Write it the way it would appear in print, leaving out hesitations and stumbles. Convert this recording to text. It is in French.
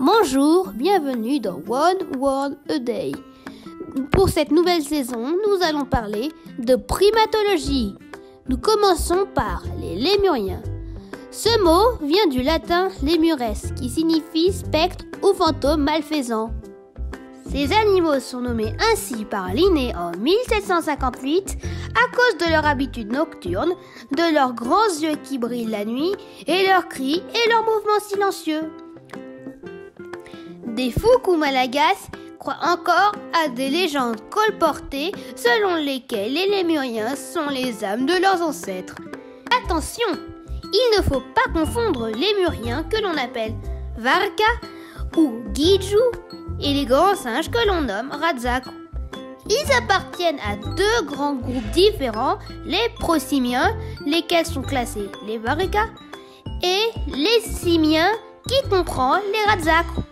Bonjour, bienvenue dans One Word a Day. Pour cette nouvelle saison, nous allons parler de primatologie. Nous commençons par les lémuriens. Ce mot vient du latin lémures, qui signifie spectre ou fantôme malfaisant. Ces animaux sont nommés ainsi par Linné en 1758 à cause de leur habitude nocturne, de leurs grands yeux qui brillent la nuit et leurs cris et leurs mouvements silencieux. Des fouques ou malagasy croient encore à des légendes colportées selon lesquelles les lémuriens sont les âmes de leurs ancêtres. Attention, il ne faut pas confondre lémuriens que l'on appelle Varka ou Guidzou et les grands singes que l'on nomme Radzaku. Ils appartiennent à deux grands groupes différents, les prosimiens, lesquels sont classés les Varka, et les simiens, qui comprend les Radzaku.